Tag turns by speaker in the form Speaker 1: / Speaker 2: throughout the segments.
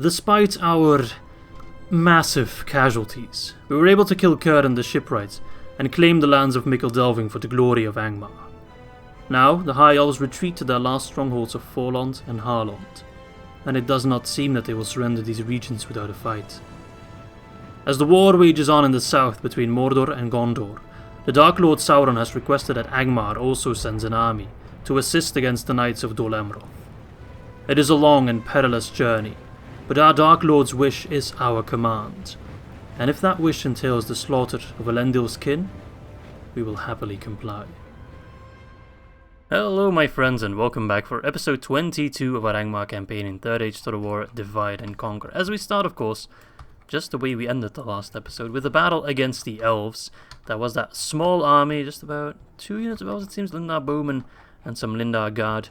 Speaker 1: Despite our massive casualties, we were able to kill Kerr and the shipwrights and claim the lands of Michel Delving for the glory of Angmar. Now, the High Elves retreat to their last strongholds of Forlond and Harlond, and it does not seem that they will surrender these regions without a fight. As the war wages on in the south between Mordor and Guldur, the Dark Lord Sauron has requested that Angmar also sends an army to assist against the Knights of Dol Amroth. It is a long and perilous journey, but our Dark Lord's wish is our command, and if that wish entails the slaughter of Elendil's kin, we will happily comply. Hello my friends, and welcome back for episode 22 of our Angmar campaign in 3rd Age Total War Divide and Conquer. As we start, of course, just the way we ended the last episode, with a battle against the Elves. That was that small army, just about 2 units of Elves, it seems, Lindar Bowmen and some Lindar Guard.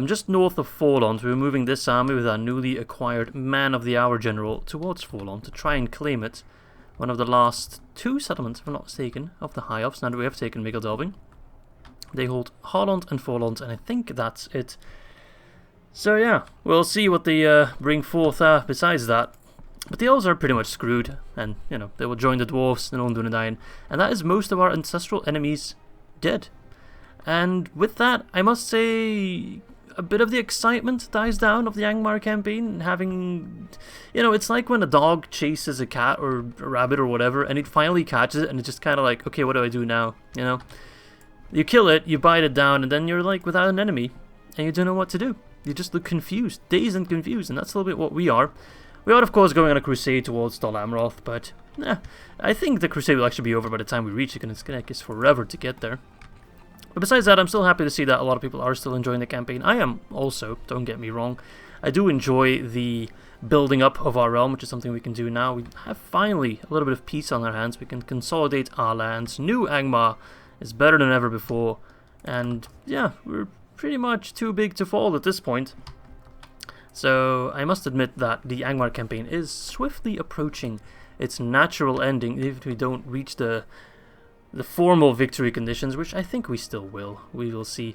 Speaker 1: Just north of Forlond, we were moving this army with our newly acquired Man of the Hour General towards Forlond to try and claim it. One of the last 2 settlements, if I'm not mistaken, of the High Elves, now that we have taken Michel Delving. They hold Harlond and Forlond, and I think that's it. So yeah, we'll see what they bring forth besides that. But the Elves are pretty much screwed, and, you know, they will join the Dwarves, the known Dunedain, and that is most of our ancestral enemies dead. And with that, I must say, a bit of the excitement dies down of the Angmar campaign, having, you know, it's like when a dog chases a cat or a rabbit or whatever, and it finally catches it, and it's just kind of like, okay, what do I do now, you know? You kill it, you bite it down, and then you're like without an enemy, and you don't know what to do. You just look confused, dazed and confused, and that's a little bit what we are. We are, of course, going on a crusade towards Dol Amroth, but I think the crusade will actually be over by the time we reach it, and it's going to take us forever to get there. But besides that, I'm still happy to see that a lot of people are still enjoying the campaign. I am also, don't get me wrong. I do enjoy the building up of our realm, which is something we can do now. We have finally a little bit of peace on our hands. We can consolidate our lands. New Angmar is better than ever before, and yeah, we're pretty much too big to fall at this point. So I must admit that the Angmar campaign is swiftly approaching its natural ending if we don't reach the formal victory conditions, which I think we still will. We will see.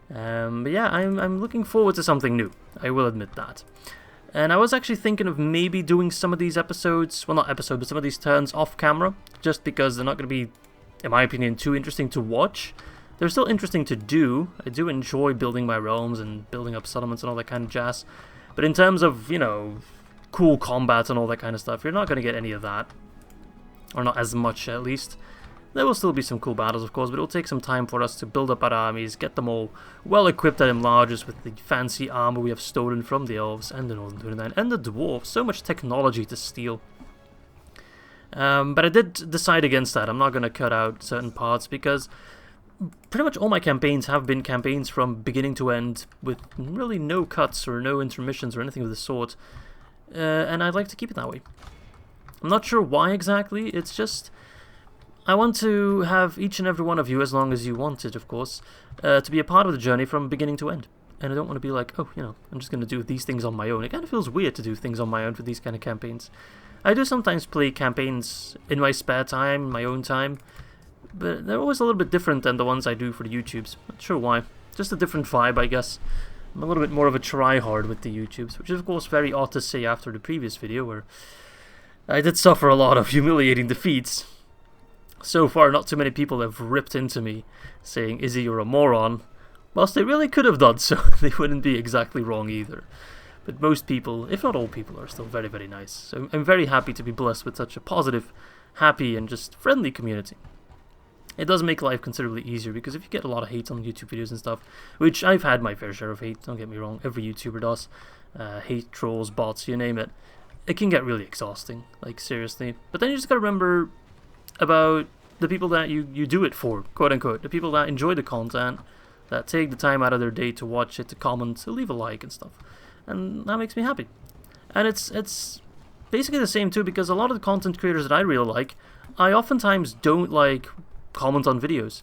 Speaker 1: But yeah, I'm looking forward to something new. I will admit that. And I was actually thinking of maybe doing some of these episodes, well, not episodes, but some of these turns off camera, just because they're not going to be, in my opinion, too interesting to watch. They're still interesting to do. I do enjoy building my realms and building up settlements and all that kind of jazz. But in terms of, you know, cool combat and all that kind of stuff, you're not going to get any of that. Or not as much, at least. There will still be some cool battles, of course, but it will take some time for us to build up our armies, get them all well equipped at enlarges with the fancy armor we have stolen from the Elves and the Northern Dunedain and the Dwarves. So much technology to steal. But I did decide against that. I'm not going to cut out certain parts because pretty much all my campaigns have been campaigns from beginning to end with really no cuts or no intermissions or anything of the sort. And I'd like to keep it that way. I'm not sure why exactly. It's just I want to have each and every one of you, as long as you want it, of course, to be a part of the journey from beginning to end. And I don't want to be like, oh, you know, I'm just going to do these things on my own. It kind of feels weird to do things on my own for these kind of campaigns. I do sometimes play campaigns in my spare time, my own time, but they're always a little bit different than the ones I do for the YouTubes. Not sure why. Just a different vibe, I guess. I'm a little bit more of a try-hard with the YouTubes, which is, of course, very odd to say after the previous video, where I did suffer a lot of humiliating defeats. So far, not too many people have ripped into me, saying, Izzy, you're a moron. Whilst they really could have done so, they wouldn't be exactly wrong either. But most people, if not all people, are still very, very nice. So I'm very happy to be blessed with such a positive, happy, and just friendly community. It does make life considerably easier, because if you get a lot of hate on YouTube videos and stuff, which I've had my fair share of hate, don't get me wrong, every YouTuber does, hate, trolls, bots, you name it, it can get really exhausting, like seriously. But then you just gotta remember about the people that you do it for, quote-unquote, the people that enjoy the content, that take the time out of their day to watch it, to comment, to leave a like and stuff. And that makes me happy. And it's basically the same too, because a lot of the content creators that I really like, I oftentimes don't like comment on videos.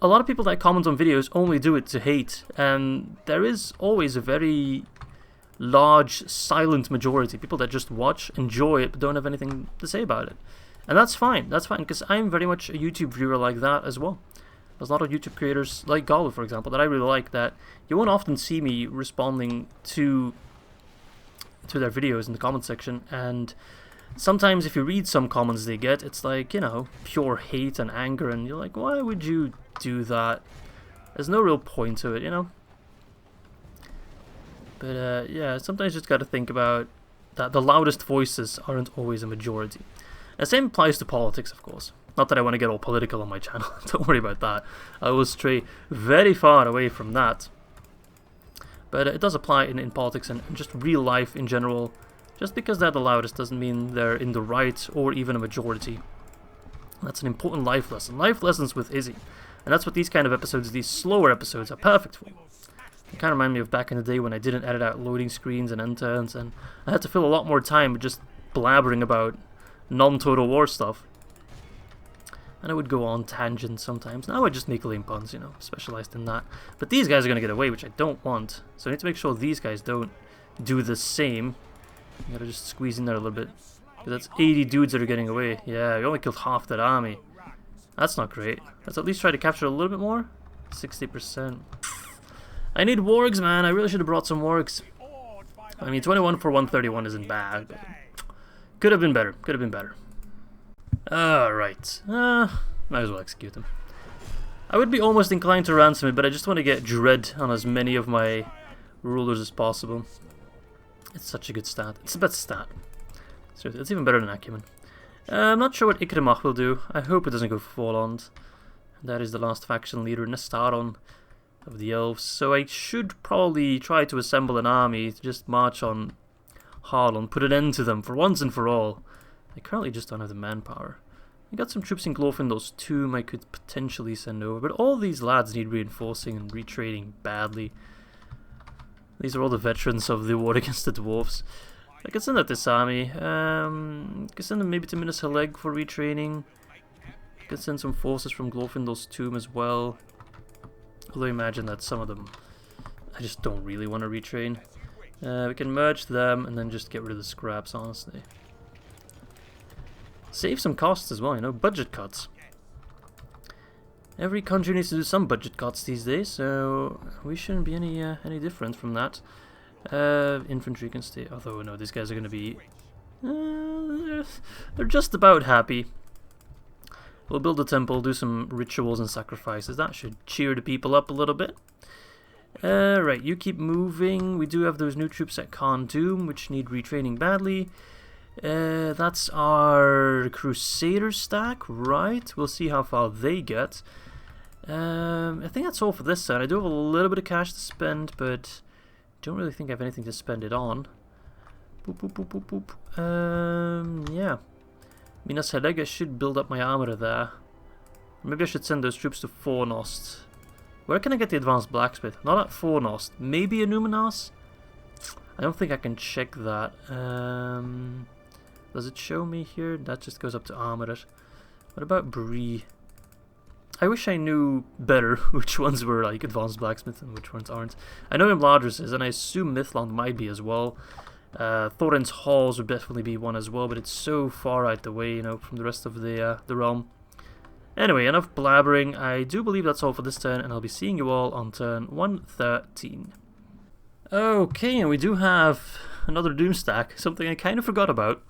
Speaker 1: A lot of people that comment on videos only do it to hate, and there is always a very large silent majority, people that just watch, enjoy it, but don't have anything to say about it. And that's fine, because I'm very much a YouTube viewer like that as well. There's a lot of YouTube creators, like Guldur, for example, that I really like, that you won't often see me responding to to their videos in the comment section, and sometimes if you read some comments they get, it's like, you know, pure hate and anger, and you're like, why would you do that? There's no real point to it, you know? But yeah, sometimes you just gotta think about that the loudest voices aren't always a majority. The same applies to politics, of course. Not that I want to get all political on my channel, don't worry about that. I will stray very far away from that. But it does apply in politics and just real life in general. Just because they're the loudest doesn't mean they're in the right or even a majority. That's an important life lesson. Life lessons with Izzy. And that's what these kind of episodes, these slower episodes, are perfect for. It kind of remind me of back in the day when I didn't edit out loading screens and end turns, and I had to fill a lot more time with just blabbering about non-Total War stuff. And I would go on tangents sometimes. Now I just make lame puns, you know, specialized in that. But these guys are going to get away, which I don't want. So I need to make sure these guys don't do the same. I gotta just squeeze in there a little bit. That's 80 dudes that are getting away. Yeah, we only killed half that army. That's not great. Let's at least try to capture a little bit more. 60%. I need wargs, man. I really should have brought some wargs. I mean, 21 for 131 isn't bad, but could have been better. Could have been better. Alright. Might as well execute him. I would be almost inclined to ransom it, but I just want to get Dread on as many of my rulers as possible. It's such a good stat. It's the best stat. Seriously, it's even better than Acumen. I'm not sure what Ikrimach will do. I hope it doesn't go for Forlond. That is the last faction leader, Nestaron, of the Elves. So I should probably try to assemble an army to just march on Harlon, put an end to them for once and for all. I currently just don't have the manpower. I got some troops in Glorfindel's tomb I could potentially send over, but all these lads need reinforcing and retraining badly. These are all the veterans of the war against the dwarves. I could send out this army. I could send them maybe to Minas Haleg for retraining. I could send some forces from Glorfindel's tomb as well. Although I imagine that some of them I just don't really want to retrain. We can merge them and then just get rid of the scraps, honestly. Save some costs as well, you know, budget cuts. Every country needs to do some budget cuts these days, so we shouldn't be any different from that. Infantry can stay, although no, these guys are going to be... they're just about happy. We'll build a temple, do some rituals and sacrifices. That should cheer the people up a little bit. Right, you keep moving. We do have those new troops at Khan Doom, which need retraining badly. That's our Crusader stack, right? We'll see how far they get. I think that's all for this side. I do have a little bit of cash to spend, but don't really think I have anything to spend it on. Boop, boop, boop, boop, boop. Yeah. Minas Haleg, I should build up my armor there. Maybe I should send those troops to Fornost. Where can I get the advanced blacksmith? Not at Fornost. Maybe a Numenas? I don't think I can check that. Does it show me here? That just goes up to Armorer. What about Bree? I wish I knew better which ones were like advanced blacksmith and which ones aren't. I know Imladris is, and I assume Mythland might be as well. Thorin's Halls would definitely be one as well, but it's so far out the way, you know, from the rest of the realm. Anyway, enough blabbering. I do believe that's all for this turn, and I'll be seeing you all on turn 113. Okay, and we do have another Doom stack, something I kind of forgot about.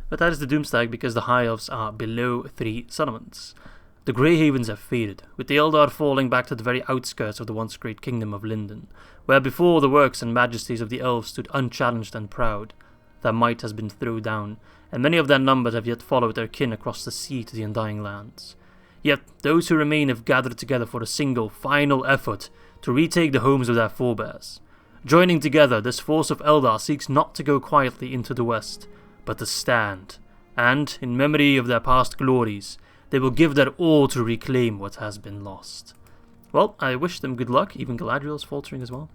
Speaker 1: But that is the Doom stack because the High Elves are below 3 settlements. The Grey Havens have faded, with the Eldar falling back to the very outskirts of the once great kingdom of Linden, where before the works and majesties of the Elves stood unchallenged and proud. Their might has been thrown down, and many of their numbers have yet followed their kin across the sea to the Undying Lands. Yet those who remain have gathered together for a single, final effort to retake the homes of their forebears. Joining together, this force of Eldar seeks not to go quietly into the west, but to stand, and, in memory of their past glories, they will give their all to reclaim what has been lost. Well, I wish them good luck. Even Galadriel's faltering as well.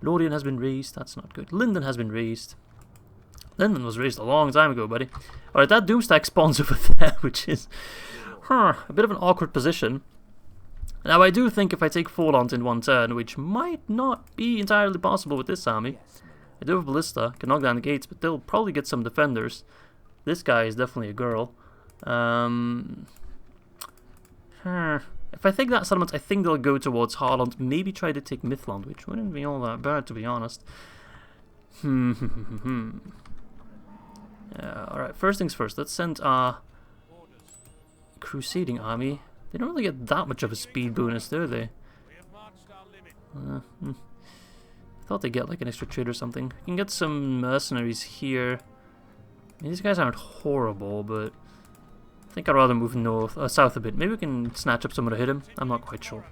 Speaker 1: Lorien has been raised. That's not good. Linden has been raised. Linden was raised a long time ago, buddy. Alright, that Doomstack spawns over there, which is a bit of an awkward position. Now, I do think if I take Forlond in one turn, which might not be entirely possible with this army. I do have Ballista, can knock down the gates, but they'll probably get some defenders. This guy is definitely a girl. If I take that settlement, I think they'll go towards Harland, maybe try to take Mythland, which wouldn't be all that bad, to be honest. Alright, first things first, let's send our crusading army. They don't really get that much of a speed bonus, do they? Thought they'd get like an extra trade or something. We can get some mercenaries here. I mean, these guys aren't horrible, but I think I'd rather move south a bit. Maybe we can snatch up someone to hit him. I'm not quite sure.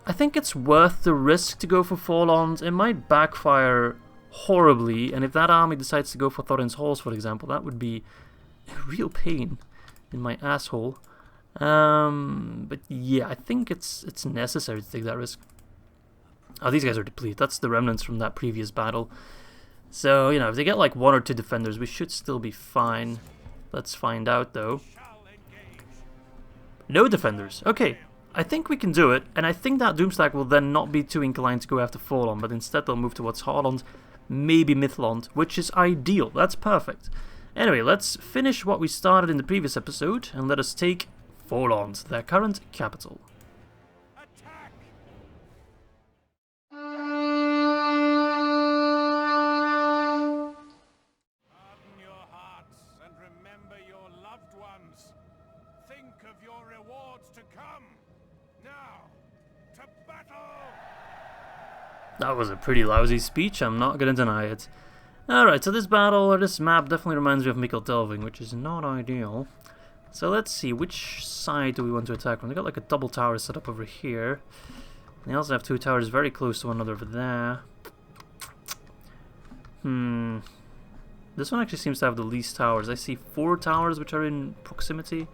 Speaker 1: I think it's worth the risk to go for Forlond. It might backfire horribly, and if that army decides to go for Thorin's Halls, for example, that would be a real pain in my asshole. But yeah, I think it's necessary to take that risk. Oh, these guys are depleted. That's the remnants from that previous battle. So, you know, if they get like 1 or 2 defenders, we should still be fine. Let's find out, though. No defenders. Okay, I think we can do it. And I think that Doomstack will then not be too inclined to go after Forlond, but instead they'll move towards Harland, maybe Mithlond, which is ideal. That's perfect. Anyway, let's finish what we started in the previous episode, and let us take Forlond, their current capital. That was a pretty lousy speech, I'm not going to deny it. Alright, so this battle, or this map, definitely reminds me of Michel Delving, which is not ideal. So let's see, which side do we want to attack from? They got like a double tower set up over here. They also have 2 towers very close to one another over there. This one actually seems to have the least towers. I see 4 towers which are in proximity.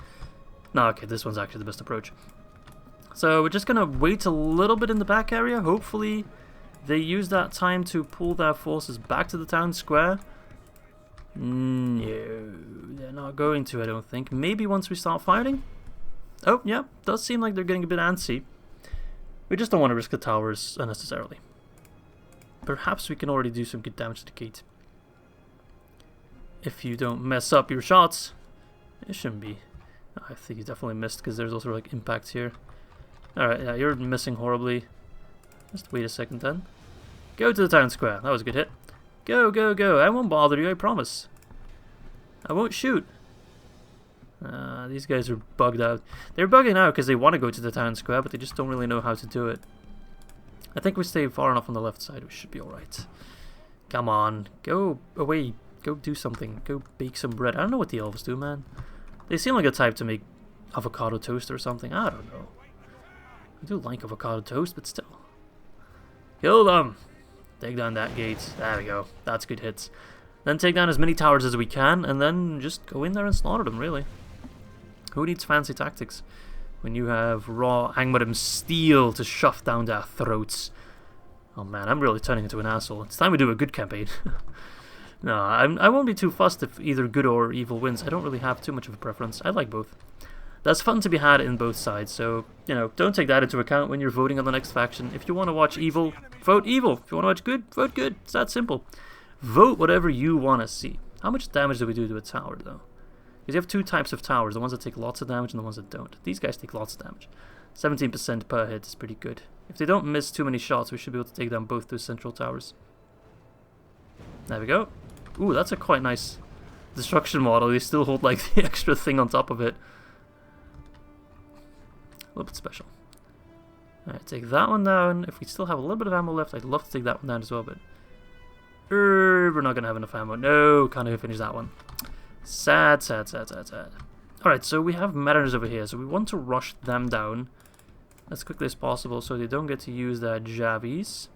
Speaker 1: No, okay, this one's actually the best approach. So we're just going to wait a little bit in the back area, hopefully they use that time to pull their forces back to the town square. No, they're not going to, I don't think. Maybe once we start fighting? Oh, yeah, does seem like they're getting a bit antsy. We just don't want to risk the towers unnecessarily. Perhaps we can already do some good damage to the gate. If you don't mess up your shots. It shouldn't be. I think you definitely missed because there's also like impact here. Alright, yeah, you're missing horribly. Just wait a second then. Go to the town square. That was a good hit. Go, go, go. I won't bother you, I promise. I won't shoot. These guys are bugged out. They're bugging out because they want to go to the town square, but they just don't really know how to do it. I think we stay far enough on the left side. We should be alright. Come on. Go away. Go do something. Go bake some bread. I don't know what the elves do, man. They seem like a type to make avocado toast or something. I don't know. I do like avocado toast, but still. Kill them! Take down that gate. There we go. That's good hits. Then take down as many towers as we can, and then just go in there and slaughter them, really. Who needs fancy tactics when you have raw Angmar steel to shove down their throats? Oh man, I'm really turning into an asshole. It's time we do a good campaign. No, I won't be too fussed if either good or evil wins. I don't really have too much of a preference. I like both. There's fun to be had in both sides, so, you know, don't take that into account when you're voting on the next faction. If you want to watch evil, vote evil. If you want to watch good, vote good. It's that simple. Vote whatever you want to see. How much damage do we do to a tower, though? Because you have 2 types of towers, the ones that take lots of damage and the ones that don't. These guys take lots of damage. 17% per hit is pretty good. If they don't miss too many shots, we should be able to take down both those central towers. There we go. Ooh, that's a quite nice destruction model. They still hold, like, the extra thing on top of it. A little bit special. Alright, take that one down. If we still have a little bit of ammo left, I'd love to take that one down as well, but we're not going to have enough ammo. No, can't even finish that one. Sad, sad, sad, sad, sad. Alright, so we have mariners over here, so we want to rush them down as quickly as possible so they don't get to use their javies.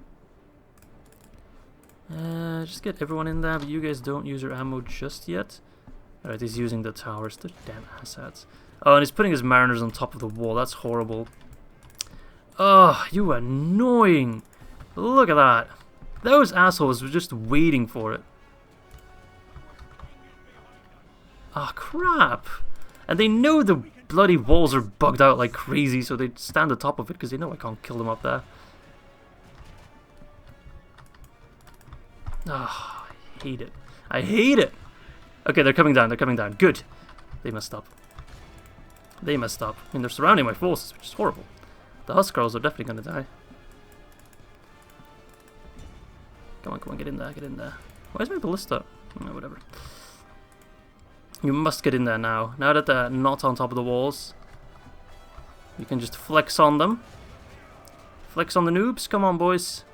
Speaker 1: Just get everyone in there, but you guys don't use your ammo just yet. Alright, he's using the towers, the damn asshats. Oh, and he's putting his mariners on top of the wall. That's horrible. Oh, you annoying. Look at that. Those assholes were just waiting for it. Ah, crap. And they know the bloody walls are bugged out like crazy, so they stand on top of it because they know I can't kill them up there. Ah, I hate it. I hate it. Okay, they're coming down. They're coming down. Good. They messed up. They messed up. I mean, they're surrounding my forces, which is horrible. The Huskarls are definitely going to die. Come on, get in there, get in there. Why is my ballista? Oh, whatever. You must get in there now. Now that they're not on top of the walls, you can just flex on them. Flex on the noobs. Come on, boys.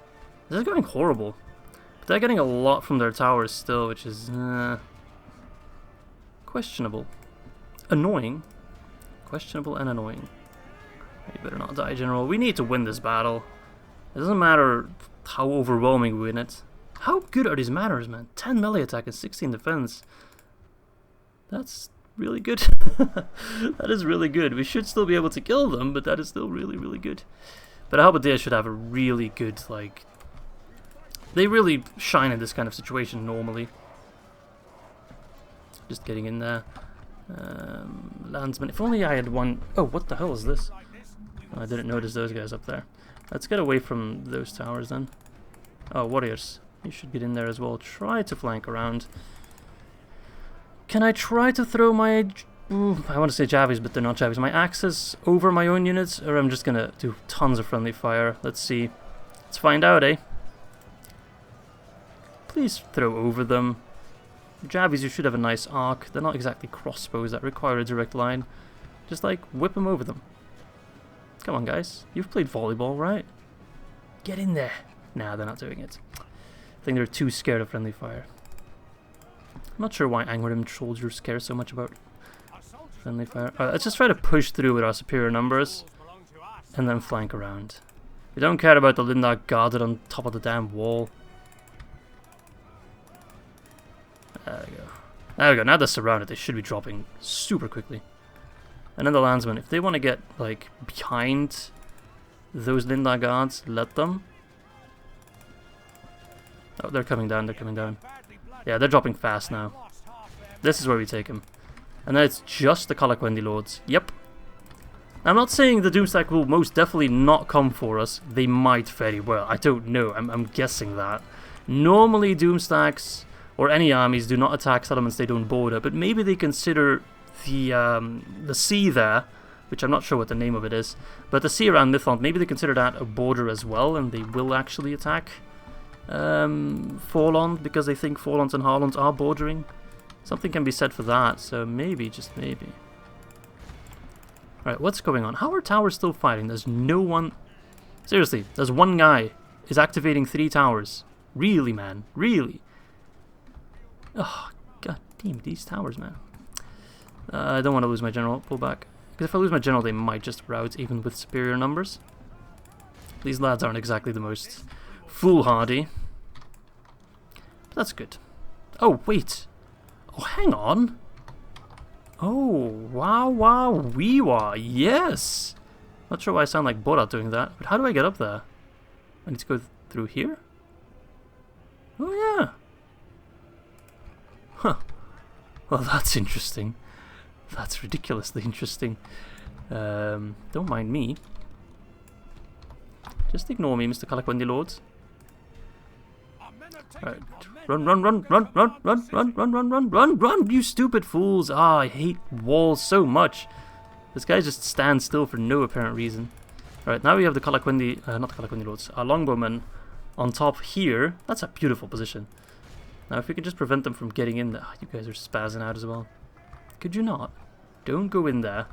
Speaker 1: This is going horrible. But they're getting a lot from their towers still, which is questionable. Annoying. Questionable and annoying. You better not die, General. We need to win this battle. It doesn't matter how overwhelming we win it. How good are these manners, man? 10 melee attack and 16 defense. That's really good. That is really good. We should still be able to kill them, but that is still really, really good. But Halberdier should have a really good, like... They really shine in this kind of situation normally. Just getting in there. Landsman. If only I had one... Oh, what the hell is this? Oh, I didn't notice those guys up there. Let's get away from those towers then. Oh, warriors. You should get in there as well. Try to flank around. Can I try to throw my... I want to say javies, but they're not javies. My axes over my own units? Or I'm just going to do tons of friendly fire. Let's see. Let's find out, eh? Please throw over them. Javies, you should have a nice arc. They're not exactly crossbows that require a direct line. Just like whip them over them. Come on, guys. You've played volleyball, right? Get in there. Nah, they're not doing it. I think they're too scared of friendly fire. I'm not sure why Angmar soldiers care so much about friendly fire. Let's just try to push through with our superior numbers and then flank around. We don't care about the Lindar guarded on top of the damn wall. There we go. There we go. Now they're surrounded. They should be dropping super quickly. And then the landsmen, if they want to get like behind those Lindar guards, let them. Oh, they're coming down. They're coming down. Yeah, they're dropping fast now. This is where we take them. And then it's just the Kalakwendi Lords. Yep. I'm not saying the Doomstack will most definitely not come for us. They might very well. I don't know. I'm guessing that. Normally Doomstacks or any armies do not attack settlements they don't border, but maybe they consider the sea there, which I'm not sure what the name of it is, but the sea around Mythond, maybe they consider that a border as well, and they will actually attack Forlond, because they think Forlonds and Harlands are bordering. Something can be said for that, so maybe, just maybe. Alright, what's going on? How are towers still fighting? There's no one... Seriously, there's one guy is activating 3 towers. Really, man? Really? Oh, god damn, these towers, man. I don't want to lose my general. Pull back. Because if I lose my general, they might just rout, even with superior numbers. These lads aren't exactly the most foolhardy. But that's good. Oh, wait. Oh, hang on. Oh, wow, wow, wee wah. Yes. Not sure why I sound like Borat doing that, but how do I get up there? I need to go through here? Oh, yeah. Huh. Well, that's interesting. That's ridiculously interesting. Don't mind me. Just ignore me, Mr. Kalakwendi Lords. Alright. Run, run, run, run, run, run, run, run, run, run, run, run, you stupid fools. Ah, I hate walls so much. This guy just stands still for no apparent reason. Alright, now we have the Kalakwendi, not the Kalakwendi Lords, our longbowmen on top here. That's a beautiful position. Now if we can just prevent them from getting in there. You guys are spazzing out as well. Could you not? Don't go in there.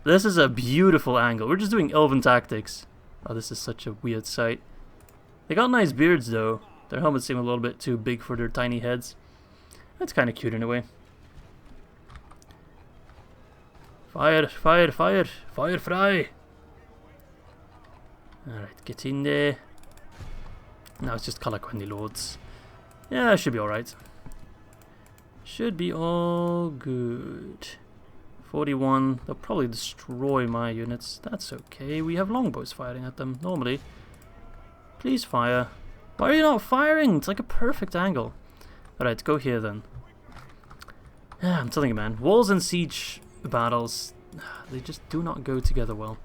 Speaker 1: This is a beautiful angle. We're just doing elven tactics. Oh, this is such a weird sight. They got nice beards though. Their helmets seem a little bit too big for their tiny heads. That's kind of cute in a way. Fire, fire, fire, fire fry. Alright, get in there. Now it's just Kalakwendi Lords. Yeah, should be alright. Should be all good. 41. They'll probably destroy my units. That's okay. We have longbows firing at them normally. Please fire. Why are you not firing? It's like a perfect angle. Alright, go here then. Yeah, I'm telling you, man. Walls and siege battles, they just do not go together well.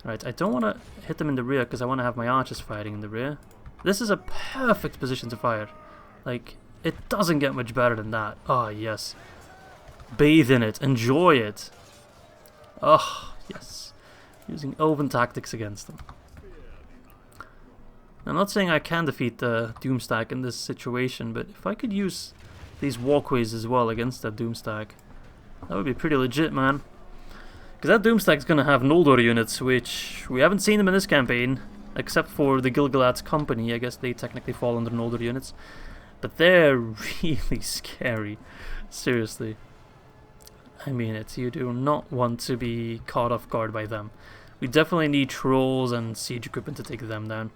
Speaker 1: Alright, I don't want to hit them in the rear because I want to have my archers fighting in the rear. This is a perfect position to fire. Like, it doesn't get much better than that. Oh, yes. Bathe in it. Enjoy it. Oh, yes. Using elven tactics against them. I'm not saying I can defeat the Doomstack in this situation, but if I could use these walkways as well against that Doomstack, that would be pretty legit, man. Because that Doomstack's gonna have Noldor units, which we haven't seen them in this campaign, except for the Gilgalad's company. I guess they technically fall under Noldor units. But they're really scary. Seriously. I mean it, you do not want to be caught off guard by them. We definitely need trolls and siege equipment to take them down.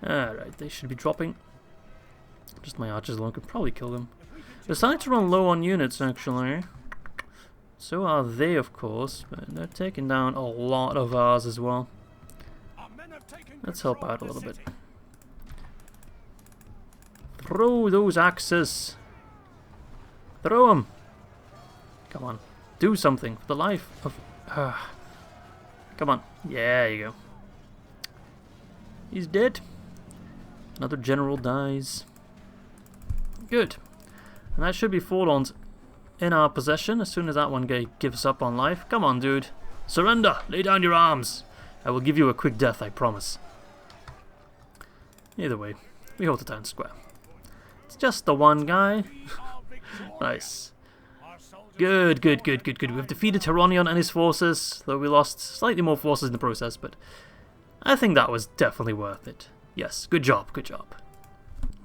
Speaker 1: Alright, they should be dropping. Just my archers alone could probably kill them. They're starting to run low on units, actually. So are they, of course, but they're taking down a lot of ours as well. Let's help out a little bit. Throw those axes. Throw them. Come on. Do something for the life of... Come on. Yeah, there you go. He's dead. Another general dies. Good. And that should be Forlond in our possession as soon as that one guy gives up on life. Come on, dude. Surrender. Lay down your arms. I will give you a quick death, I promise. Either way, we hold the town square. It's just the one guy. Nice. Good, good, good, good, good. We've defeated Heronion and his forces, though we lost slightly more forces in the process, but I think that was definitely worth it. Yes, good job, good job.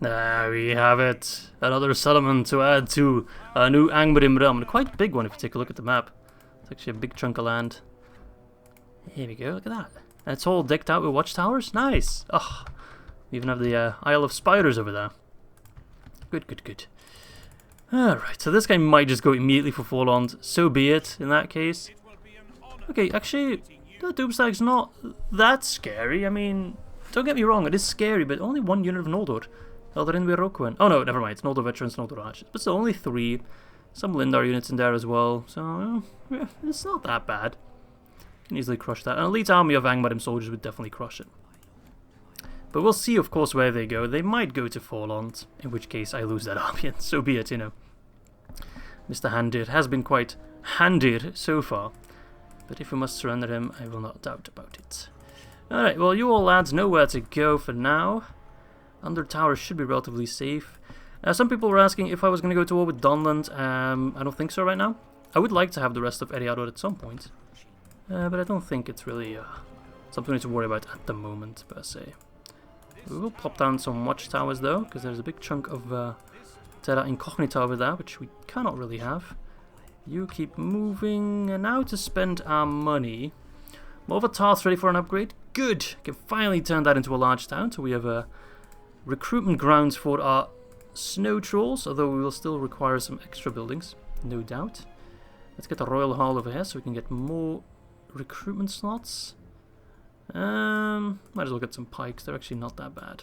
Speaker 1: There we have it. Another settlement to add to a new Angmar realm. And a quite big one if you take a look at the map. It's actually a big chunk of land. Here we go, look at that. And it's all decked out with watchtowers. Nice. Oh, we even have the Isle of Spiders over there. Good, good, good. Alright, so this guy might just go immediately for Forlond. So be it, in that case. Okay, actually, the Doomstack's not that scary. I mean, don't get me wrong, it is scary, but only one unit of Noldor. Eldar and Rohan. Oh no, never mind, it's Noldor veterans, Noldor archers. But still, only 3. Some Lindar units in there as well, so yeah, it's not that bad. Can easily crush that. An elite army of Angmar soldiers would definitely crush it. But we'll see, of course, where they go. They might go to Forlond, in which case I lose that army, and so be it, you know. Mr. Handir has been quite handir so far, but if we must surrender him, I will not doubt about it. Alright, well, you all lads know where to go for now. Under tower should be relatively safe. Some people were asking if I was going to go to war with Dunland. I don't think so right now. I would like to have the rest of Ered at some point, but I don't think it's really something we need to worry about at the moment, per se. We will pop down some watchtowers though, because there's a big chunk of Terra Incognita over there, which we cannot really have. You keep moving, and now to spend our money. Morvatar's ready for an upgrade. Good! Can finally turn that into a large town, so we have recruitment grounds for our snow trolls, although we will still require some extra buildings, no doubt. Let's get the Royal Hall over here so we can get more recruitment slots. Might as well get some pikes, they're actually not that bad.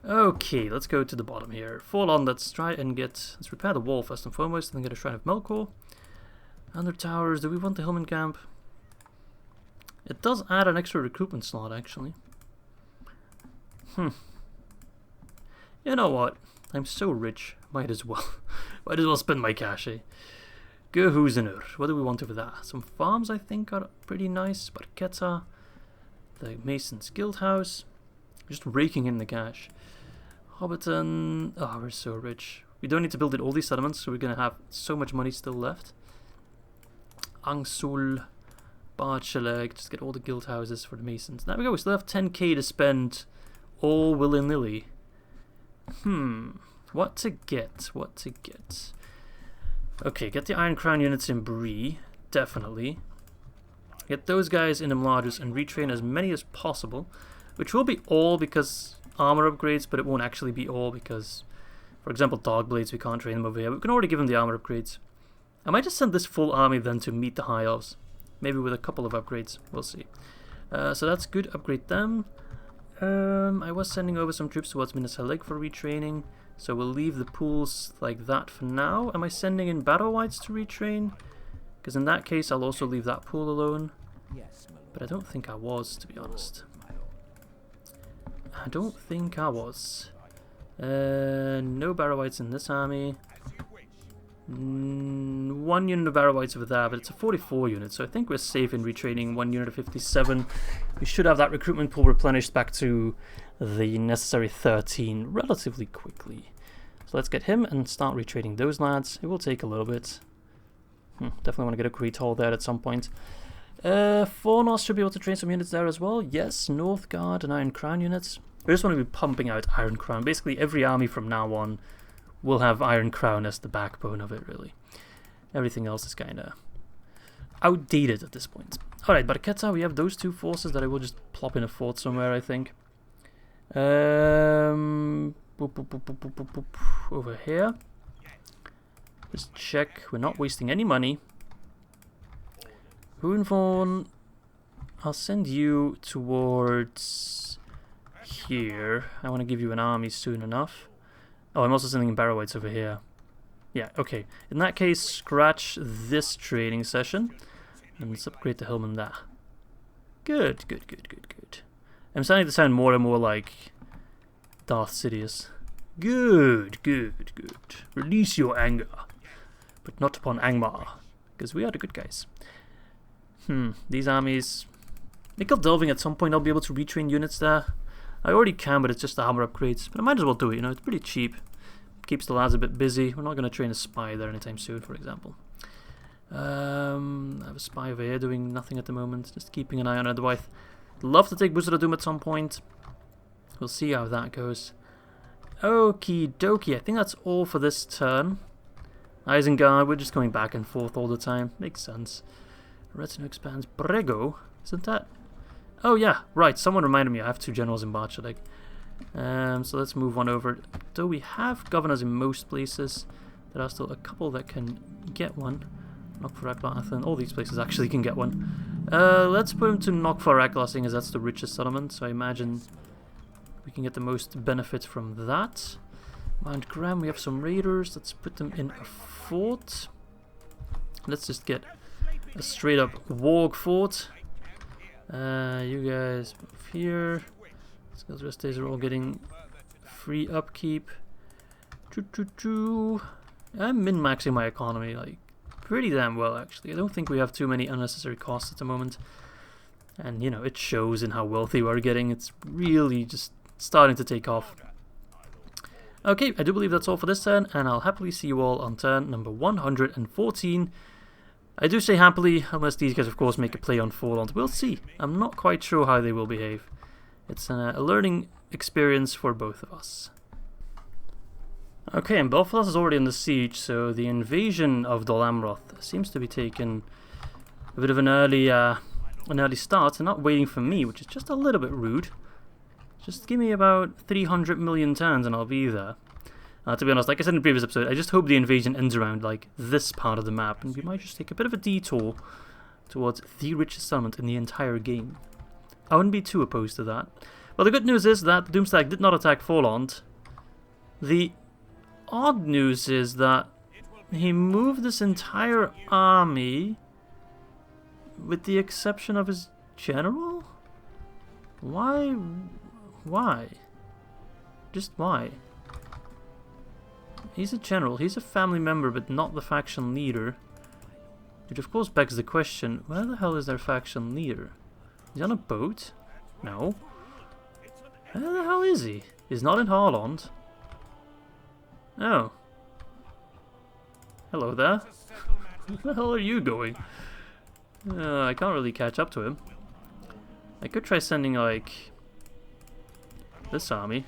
Speaker 1: Okay, let's go to the bottom here. Forlond, let's repair the wall first and foremost, and then get a Shrine of Melkor. Under towers, do we want the Hillman camp? It does add an extra recruitment slot, actually. You know what? I'm so rich, might as well spend my cash, eh? Gehuzener. What do we want over there? Some farms, I think, are pretty nice. Barketa, the Mason's Guild House. Just raking in the cash. Hobbiton. Oh, we're so rich. We don't need to build in all these settlements, so we're going to have so much money still left. Angsul, Barcheleg. Just get all the guild houses for the Masons. There we go. We still have 10k to spend all willy-nilly. What to get? What to get? Okay, get the Iron Crown units in Bree, definitely. Get those guys in Imladris and retrain as many as possible, which will be all because armor upgrades, but it won't actually be all because, for example, Dog Blades, we can't train them over here. We can already give them the armor upgrades. I might just send this full army then to meet the High Elves, maybe with a couple of upgrades, we'll see. So that's good, upgrade them. I was sending over some troops towards Minas Halig for retraining. So we'll leave the pools like that for now. Am I sending in Battle Whites to retrain? Because in that case, I'll also leave that pool alone. But I don't think I was, to be honest. I don't think I was. No Battle Whites in this army. 1 unit of Barrow-wights over there, but it's a 44 unit, so I think we're safe in retraining 1 unit of 57. We should have that recruitment pool replenished back to the necessary 13 relatively quickly. So let's get him and start retraining those lads. It will take a little bit. Definitely want to get a Great Hall there at some point. Forlond should be able to train some units there as well. Yes, North Guard and Iron Crown units. I just want to be pumping out Iron Crown. Basically, every army from now on will have Iron Crown as the backbone of it, really. Everything else is kind of outdated at this point. Alright, Barqueta, we have those 2 forces that I will just plop in a fort somewhere, I think. Boop, boop, boop, boop, boop, boop, boop. Over here. Just check. We're not wasting any money. Hoonvorn, I'll send you towards here. I want to give you an army soon enough. Oh, I'm also sending in Barrow-wights over here. Yeah, okay. In that case, scratch this training session. And let's upgrade the Hillman there. Good, good, good, good, good. I'm starting to sound more and more like Darth Sidious. Good, good, good. Release your anger. But not upon Angmar. Because we are the good guys. These armies... Michel Delving, at some point I'll be able to retrain units there. I already can, but it's just the hammer upgrades. But I might as well do it, you know, it's pretty cheap. Keeps the lads a bit busy. We're not going to train a spy there anytime soon, for example. I have a spy over here doing nothing at the moment. Just keeping an eye on Ered. Love to take Booster Doom at some point. We'll see how that goes. Okie dokie, I think that's all for this turn. Isengard, we're just going back and forth all the time. Makes sense. Retinue expands. Brego, isn't that? Oh yeah, right, someone reminded me I have 2 generals in Barchaleg. So let's move on over. Though we have governors in most places, there are still a couple that can get one. Nokfarakla, all these places actually can get one. Let's put him to Nokfarakla, seeing as that's the richest settlement, so I imagine we can get the most benefit from that. Mount Graham, we have some raiders. Let's put them in a fort. Let's just get a straight up warg fort. You guys move here. Skills rest days are all getting free upkeep. I'm min-maxing my economy like pretty damn well, actually. I don't think we have too many unnecessary costs at the moment. And you know, it shows in how wealthy we are getting. It's really just starting to take off. Okay, I do believe that's all for this turn, and I'll happily see you all on turn number 114. I do say happily, unless these guys of course make a play on Forlond. We'll see. I'm not quite sure how they will behave. It's a learning experience for both of us. Okay, and Belfast is already under siege, so the invasion of Dol Amroth seems to be taking a bit of an early start, and not waiting for me, which is just a little bit rude. Just give me about 300 million turns and I'll be there. To be honest, like I said in the previous episode, I just hope the invasion ends around like this part of the map, and we might just take a bit of a detour towards the richest settlement in the entire game. I wouldn't be too opposed to that. Well, the good news is that Doomstack did not attack Forlond. The odd news is that he moved this entire army with the exception of his general? Why? Why? Just why? He's a general, he's a family member, but not the faction leader. Which of course begs the question, where the hell is their faction leader? He's on a boat? No. Where the hell is he? He's not in Forlond. Oh. Hello there. Where the hell are you going? I can't really catch up to him. I could try sending, like, this army.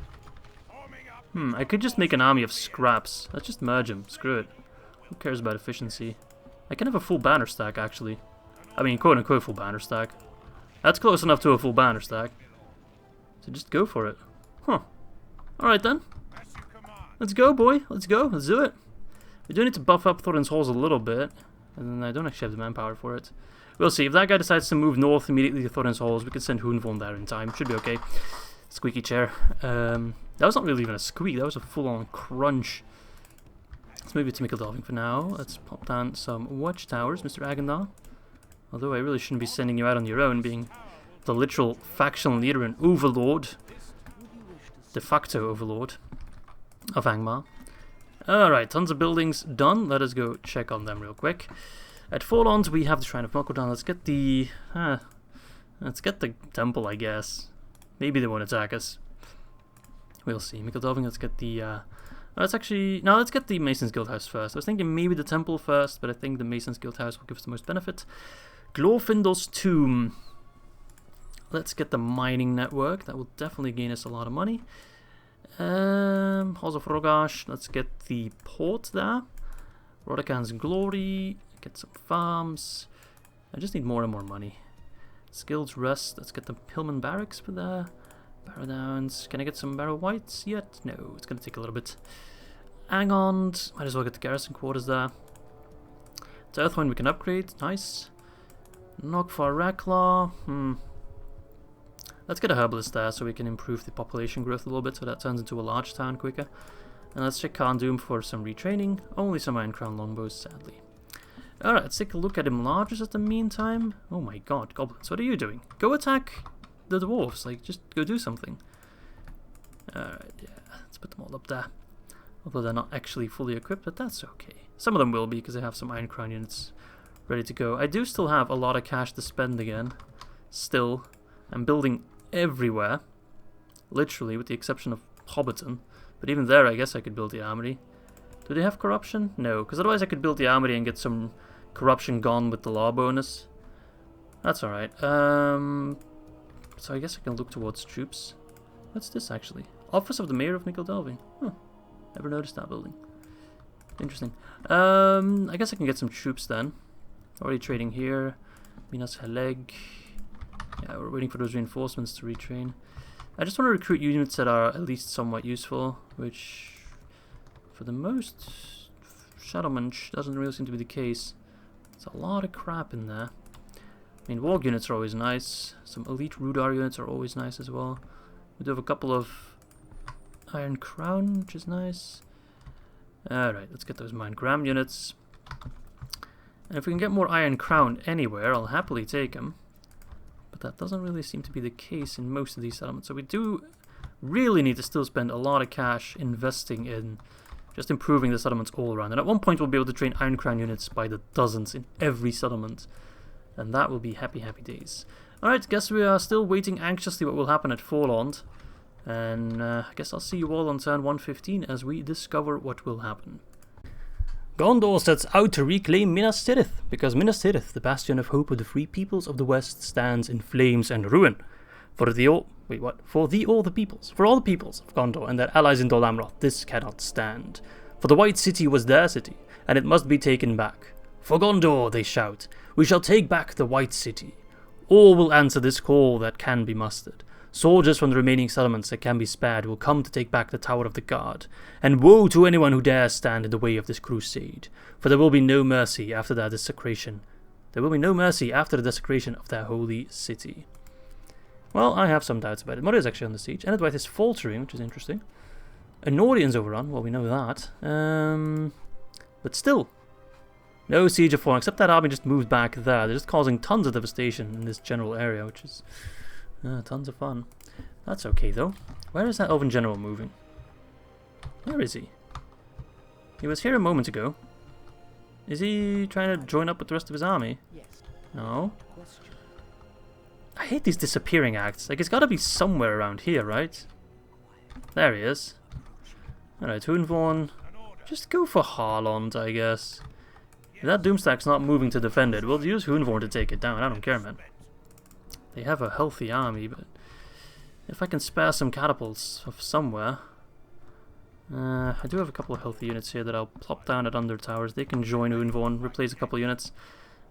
Speaker 1: I could just make an army of scraps. Let's just merge them. Screw it. Who cares about efficiency? I can have a full banner stack, actually. I mean, quote-unquote full banner stack. That's close enough to a full banner stack. So just go for it. Huh. Alright then. Let's go, boy. Let's go. Let's do it. We do need to buff up Thorin's Halls a little bit. And I don't actually have the manpower for it. We'll see. If that guy decides to move north immediately to Thorin's Halls, we can send Hoonvorn there in time. Should be okay. Squeaky chair. That was not really even a squeak. That was a full-on crunch. Let's move it to Michel Delving for now. Let's pop down some watchtowers, Mr. Agendar. Although I really shouldn't be sending you out on your own, being the literal faction leader and overlord. De facto overlord of Angmar. Alright, tons of buildings done. Let us go check on them real quick. At Forlond, we have the Shrine of Melkor down. Let's get the temple, I guess. Maybe they won't attack us. We'll see. Michel Delving, let's get the... let's get the Mason's Guild House first. I was thinking maybe the temple first, but I think the Mason's Guild House will give us the most benefit. Glorfindel's Tomb. Let's get the mining network. That will definitely gain us a lot of money. Halls of Rogash. Let's get the port there. Rodakan's Glory. Get some farms. I just need more and more money. Skilled Rest. Let's get the Hillman Barracks for there. Barrow Downs. Can I get some Barrow Whites yet? No, it's going to take a little bit. Angond. Might as well get the garrison quarters there. To Earthwind we can upgrade. Nice. Nogfar Raklaw. Let's get a herbalist there so we can improve the population growth a little bit so that turns into a large town quicker. And let's check Khan Doom for some retraining. Only some Iron Crown longbows, sadly. Alright, let's take a look at him largest at the meantime. Oh my god, goblins, what are you doing? Go attack the dwarves, like, just go do something. Alright, yeah, let's put them all up there. Although they're not actually fully equipped, but that's okay. Some of them will be because they have some Iron Crown units ready to go. I do still have a lot of cash to spend again. Still, I'm building everywhere, literally, with the exception of Hobbiton. But even there, I guess I could build the armory. Do they have corruption? No, because otherwise I could build the armory and get some corruption gone with the law bonus. That's alright. So I guess I can look towards troops. What's this, actually? Office of the Mayor of Michel Delving. Huh. Never noticed that building. Interesting. I guess I can get some troops then. Already trading here. Minas Haleg. Yeah, we're waiting for those reinforcements to retrain. I just want to recruit units that are at least somewhat useful, which, for the most, Shadowman doesn't really seem to be the case. There's a lot of crap in there. I mean, Warg units are always nice. Some elite Rudar units are always nice as well. We do have a couple of Iron Crown, which is nice. Alright, let's get those Mine Gram units. And if we can get more Iron Crown anywhere, I'll happily take them. But that doesn't really seem to be the case in most of these settlements. So we do really need to still spend a lot of cash investing in just improving the settlements all around. And at one point we'll be able to train Iron Crown units by the dozens in every settlement. And that will be happy, happy days. Alright, guess we are still waiting anxiously what will happen at Forlond. And I guess I'll see you all on turn 115 as we discover what will happen. Gondor sets out to reclaim Minas Tirith, because Minas Tirith, the bastion of hope of the free peoples of the West, stands in flames and ruin. For all the peoples of Gondor and their allies in Dol Amroth, this cannot stand. For the White City was their city, and it must be taken back. For Gondor, they shout, we shall take back the White City. All will answer this call that can be mustered. Soldiers from the remaining settlements that can be spared will come to take back the Tower of the Guard, and woe to anyone who dares stand in the way of this crusade, for there will be no mercy after their desecration. There will be no mercy after the desecration of their holy city. Well, I have some doubts about it. Mordor is actually on the siege. Ered is faltering, which is interesting. Anorian's overrun, well, we know that. But still, no siege of Forlond, except that army just moved back there. They're just causing tons of devastation in this general area, which is tons of fun. That's okay, though. Where is that Elven general moving? Where is he? He was here a moment ago. Is he trying to join up with the rest of his army?
Speaker 2: Yes.
Speaker 1: No. I hate these disappearing acts. Like, it's got to be somewhere around here, right? There he is. Alright, Hoonvorn. Just go for Harlond, I guess. If that Doomstack's not moving to defend it, we'll use Hoonvorn to take it down. I don't care, man. They have a healthy army, but if I can spare some catapults of somewhere... I do have a couple of healthy units here that I'll plop down at Under Towers. They can join Hoonvorn, replace a couple of units.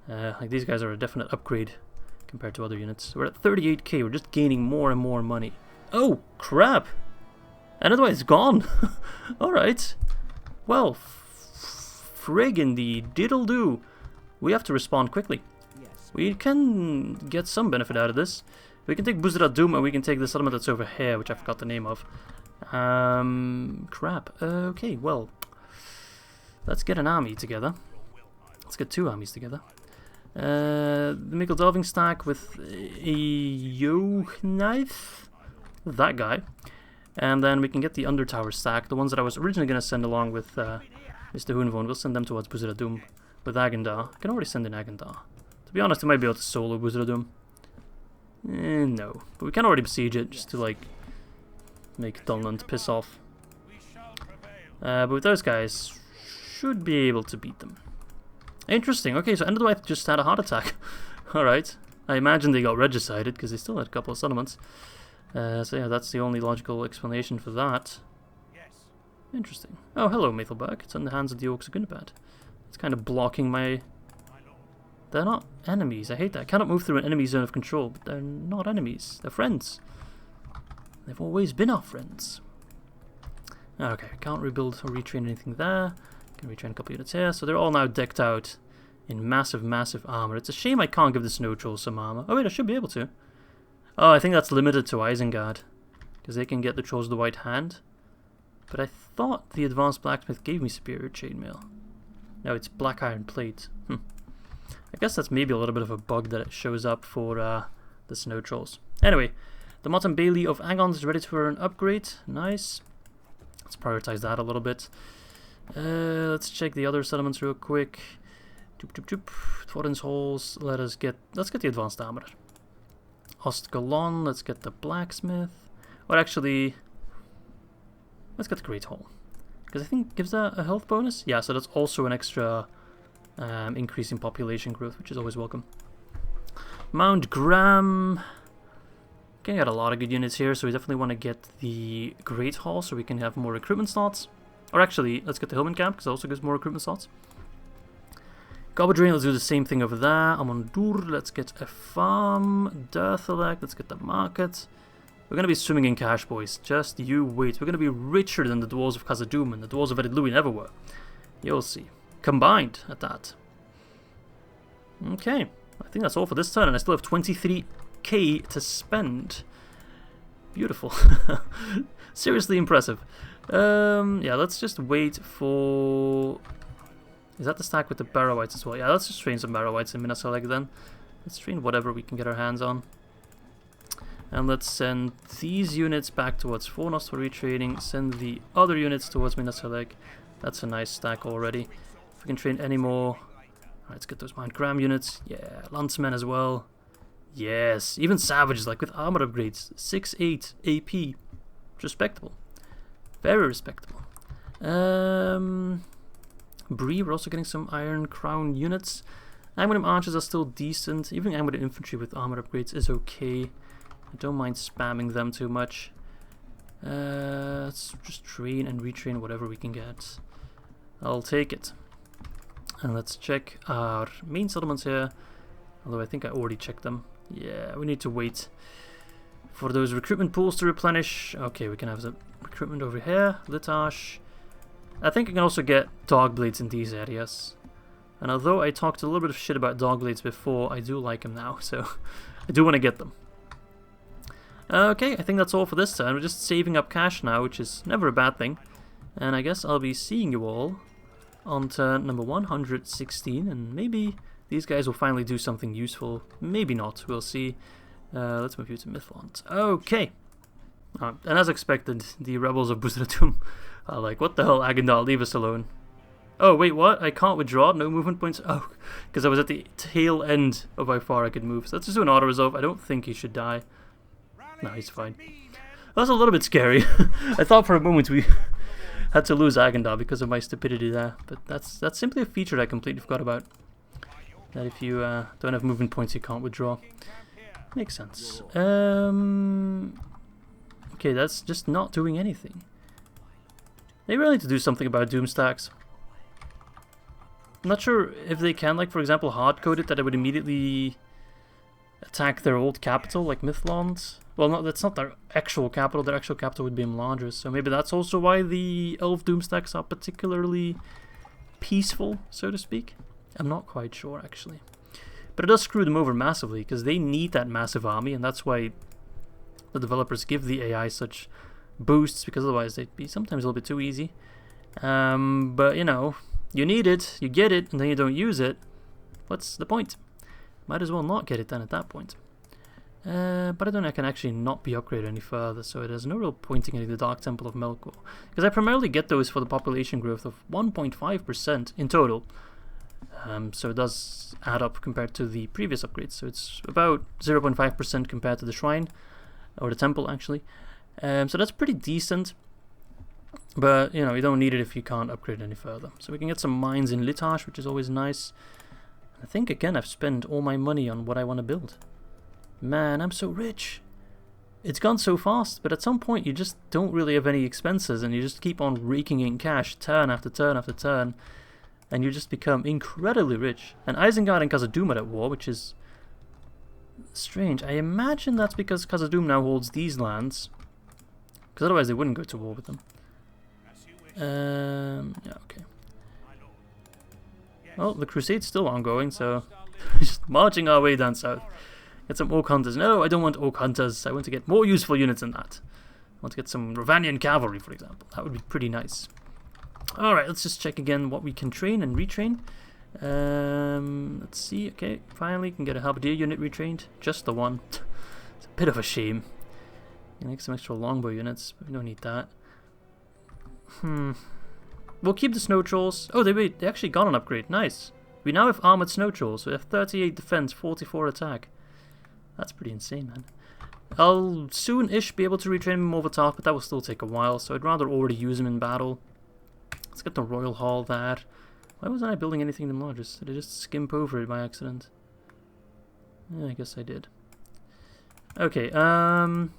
Speaker 1: Like, these guys are a definite upgrade compared to other units. We're at 38k, we're just gaining more and more money. Oh, crap! And otherwise, it's gone! Alright. Well, friggin' the diddle-do. We have to respond quickly.
Speaker 2: Yes.
Speaker 1: We can get some benefit out of this. We can take Buzrat Doom and we can take the settlement that's over here, which I forgot the name of. Crap. Okay, well, let's get an army together. Let's get two armies together. The Michel Delving stack with a Yo knife. That guy. And then we can get the Undertower stack, the ones that I was originally going to send along with Mr. Hunvon. We'll send them towards Buzdradum with Agandar. I can already send in Agandar. To be honest, we might be able to solo Buzdradum. No. But we can already besiege it, just to, like, make Dunland piss off. But with those guys, should be able to beat them. Interesting. Okay, so End of the Wife just had a heart attack. Alright. I imagine they got regicided, because they still had a couple of settlements. So yeah, that's the only logical explanation for that. Interesting. Oh, hello, Maethelberg. It's in the hands of the Orcs of Gunpad. It's kind of blocking my... They're not enemies. I hate that. I cannot move through an enemy zone of control, but they're not enemies. They're friends. They've always been our friends. Okay, can't rebuild or retrain anything there. Can retrain a couple units here. So they're all now decked out in massive, massive armor. It's a shame I can't give the Snow Trolls some armor. Oh wait, I should be able to. Oh, I think that's limited to Isengard, because they can get the Trolls of the White Hand. But I thought the Advanced Blacksmith gave me superior chainmail. No, it's black iron plate. I guess that's maybe a little bit of a bug that it shows up for the Snow Trolls. Anyway, the Motte and Bailey of Agon is ready for an upgrade. Nice. Let's prioritize that a little bit. Let's check the other settlements real quick. Thorin's Halls. Let's get the Advanced Armor. Ostgalon, let's get the Blacksmith. Or actually, let's get the Great Hall. Because I think gives that a health bonus. Yeah, so that's also an extra increase in population growth, which is always welcome. Mount Graham. Okay, got a lot of good units here, so we definitely want to get the Great Hall so we can have more recruitment slots. Or actually, let's get the Hillman Camp, because it also gives more recruitment slots. Gobbledrain, let's do the same thing over there. Amondur, let's get a farm. Durthalak, let's get the market. We're going to be swimming in cash, boys. Just you wait. We're going to be richer than the Dwarves of Khazad-dûm and the Dwarves of Ered Luin ever were. You'll see. Combined at that. Okay. I think that's all for this turn, and I still have 23k to spend. Beautiful. Seriously impressive. Yeah, let's just wait for... Is that the stack with the Barrow-wights as well? Yeah, let's just train some Barrow-wights in Minas Tirith then. Let's train whatever we can get our hands on. And let's send these units back towards Fornost for retraining. Send the other units towards Minas Tirith. That's a nice stack already. If we can train any more... Alright, let's get those Mount Graham units. Yeah, Lancemen as well. Yes, even Savages, like with armor upgrades. 6-8 AP. Respectable. Very respectable. Bree, we're also getting some Iron Crown units. Angmar archers are still decent. Even Angmar infantry with armor upgrades is okay. I don't mind spamming them too much. Let's just train and retrain whatever we can get. I'll take it. And let's check our main settlements here. Although I think I already checked them. Yeah, we need to wait for those recruitment pools to replenish. Okay, we can have the recruitment over here. Litash. I think I can also get Dogblades in these areas. And although I talked a little bit of shit about Dogblades before, I do like them now, so I do want to get them. Okay, I think that's all for this turn. We're just saving up cash now, which is never a bad thing. And I guess I'll be seeing you all on turn number 116, and maybe these guys will finally do something useful. Maybe not, we'll see. Let's move you to Mithlond. Okay. And as expected, the rebels of Buzdradûm are like, what the hell, Agandar, leave us alone. Oh, wait, what? I can't withdraw? No movement points? Oh, because I was at the tail end of how far I could move. So let's just do an auto-resolve. I don't think he should die. No, he's fine. That's a little bit scary. I thought for a moment we had to lose Agandar because of my stupidity there. But that's simply a feature I completely forgot about. That if you don't have movement points, you can't withdraw. Makes sense. Okay, that's just not doing anything. They really need to do something about Doom stacks. I'm not sure if they can, like, for example, hard-code it that it would immediately attack their old capital, like Mithlond. Well, no, that's not their actual capital. Their actual capital would be Imladris. So maybe that's also why the Elf Doom stacks are particularly peaceful, so to speak. I'm not quite sure, actually. But it does screw them over massively, because they need that massive army, and that's why the developers give the AI such boosts, because otherwise they'd be sometimes a little bit too easy. But, you know, you need it, you get it, and then you don't use it. What's the point? Might as well not get it then at that point. But I don't know, I can actually not be upgraded any further, so there's no real point in getting the Dark Temple of Melkor. Because I primarily get those for the population growth of 1.5% in total. So it does add up compared to the previous upgrades. So it's about 0.5% compared to the shrine, or the temple actually. So that's pretty decent. But, you know, you don't need it if you can't upgrade any further. So we can get some mines in Litash, which is always nice. I think, again, I've spent all my money on what I want to build. Man, I'm so rich. It's gone so fast, but at some point you just don't really have any expenses and you just keep on raking in cash turn after turn after turn. And you just become incredibly rich. And Isengard and Khazad-dûm are at war, which is strange. I imagine that's because Khazad-dûm now holds these lands. Because otherwise they wouldn't go to war with them. Yeah, okay. Well, the Crusade's still ongoing, so just marching our way down south. Get some Orc Hunters. No, I don't want Orc Hunters. I want to get more useful units than that. I want to get some Rovanian Cavalry, for example. That would be pretty nice. Alright, let's just check again what we can train and retrain. Let's see. Okay, finally can get a Halberdier unit retrained. Just the one. It's a bit of a shame. You make some extra longbow units, but we don't need that. We'll keep the snow trolls. Oh, they actually got an upgrade. Nice. We now have armored snow trolls. We have 38 defense, 44 attack. That's pretty insane, man. I'll soon-ish be able to retrain them over top, but that will still take a while, so I'd rather already use them in battle. Let's get the Royal Hall there. Why wasn't I building anything the largest? Did I just skimp over it by accident? Yeah, I guess I did. Okay, and